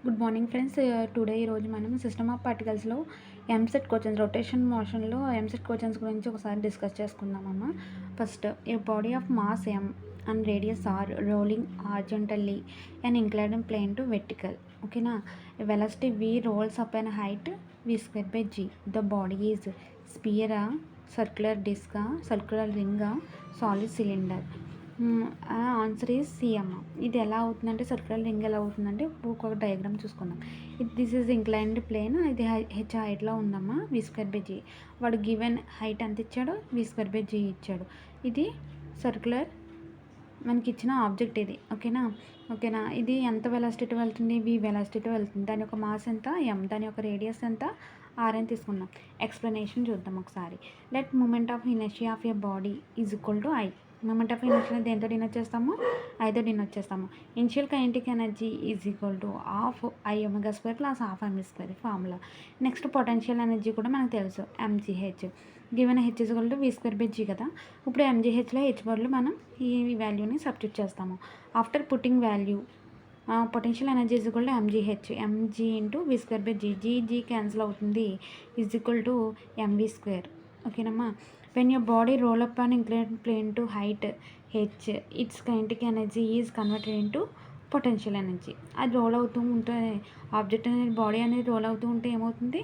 Good morning friends. Today ఈరోజు మనం system of పార్టికల్స్లో ఎంసెట్ క్వశ్చన్స్ రొటేషన్ మోషన్లో ఎంసెట్ క్వశ్చన్స్ గురించి ఒకసారి డిస్కస్ చేసుకుందామమ్మ. First, a body of mass M and radius R rolling horizontally and inclined plane to vertical. ఓకేనా. Velocity v rolls up an height v square by g. The body is sphere, circular disc, circular ring, solid cylinder. Answer is C అమ్మ. ఇది ఎలా అవుతుందంటే circular ring ఎలా అవుతుందంటే ఒక diagram చూసుకుందాం. This is inclined plane. ఇది హెచ్ హైట్లో ఉందమ్మా, వి స్క్వేర్ బై జీ. వాడు గివెన్ హైట్ ఎంత ఇచ్చాడు, వి స్క్వేర్ బై జీ ఇచ్చాడు. ఇది సర్క్యులర్ మనకి ఇచ్చిన ఆబ్జెక్ట్ ఇది. ఓకేనా. ఇది ఎంత వెలాసిటీతో వెళ్తుంది, వి వెలాసిటీతో వెళ్తుంది. దాని యొక్క మాస్ ఎంత, ఎం. దాని యొక్క రేడియస్ ఎంత, ఆర్ అని తీసుకుందాం. ఎక్స్ప్లెనేషన్ చూద్దాం ఒకసారి. Let moment of inertia of a body is equal to I. Moment of inertia దేంతో డినోట్ చేస్తాము, ఐతో డినోట్ చేస్తాము. Initial kinetic energy is equal to half I omega square plus half ME square formula. Next potential energy కూడా మనకు తెలుసు, mgh. Given h is equal to v square by g కదా. ఇప్పుడు ఎంజీహెచ్లో H బదులు మనం ఈ వాల్యూని సబ్స్టిట్యూట్ చేస్తాము. After putting value, potential energy is equal to MGH, MG into V square by G. G cancel అవుతుంది, is equal to MV square. ఓకేనమ్మా. When your body roll up an inclined plane to height h, its kinetic energy is converted into potential energy. అది role అవుతూ ఉంటే object అనేది, body అనేది role అవుతూ ఉంటే ఏమవుతుంది,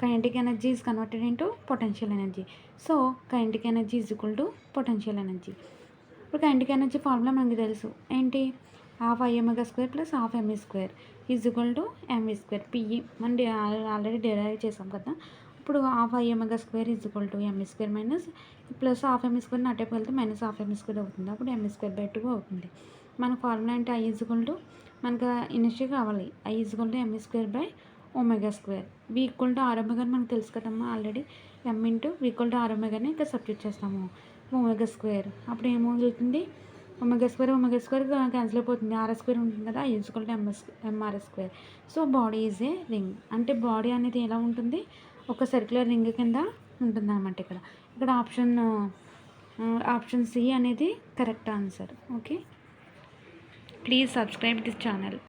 kinetic energy is converted into potential energy. So kinetic energy is equal to potential energy. ఇప్పుడు kinetic energy formula మనకి తెలుసు ఏంటి, half I omega square plus half ME square is equal to MV square. PE మనం already derive చేసాం కదా. ఇప్పుడు half I omega square is equal to MV square minus plus half ME square అటేపు వెళ్తే minus half ME square అవుతుంది. అప్పుడు ME square by 2 అవుతుంది. మన ఫార్ములా అంటే ఐ ఈజ్ ఈక్వల్ టు, మనకు ఇనిషియా కావాలి, I is equal to MV square by omega square. V equal to R omega మనకు తెలుసు కదమ్మా already. M into V equal to R ఒమేగాని ఇక్కడ సబ్స్టిట్యూట్ చేస్తాము, ఒమేగా స్క్వేర్. అప్పుడు ఏమవుతుంది, ఒమేగా స్క్వేర్ క్యాన్సిల్ అయిపోతుంది, ఆర్ స్క్వేర్ ఉంటుంది కదా, I is equal to MR square. So body is a ring. అంటే బాడీ అనేది ఎలా ఉంటుంది, ఒక సర్క్యులర్ రింగ్ కింద ఉంటుంది అన్నమాట. ఇక్కడ ఆప్షన్ సి అనేది correct answer. Okay, please subscribe this channel.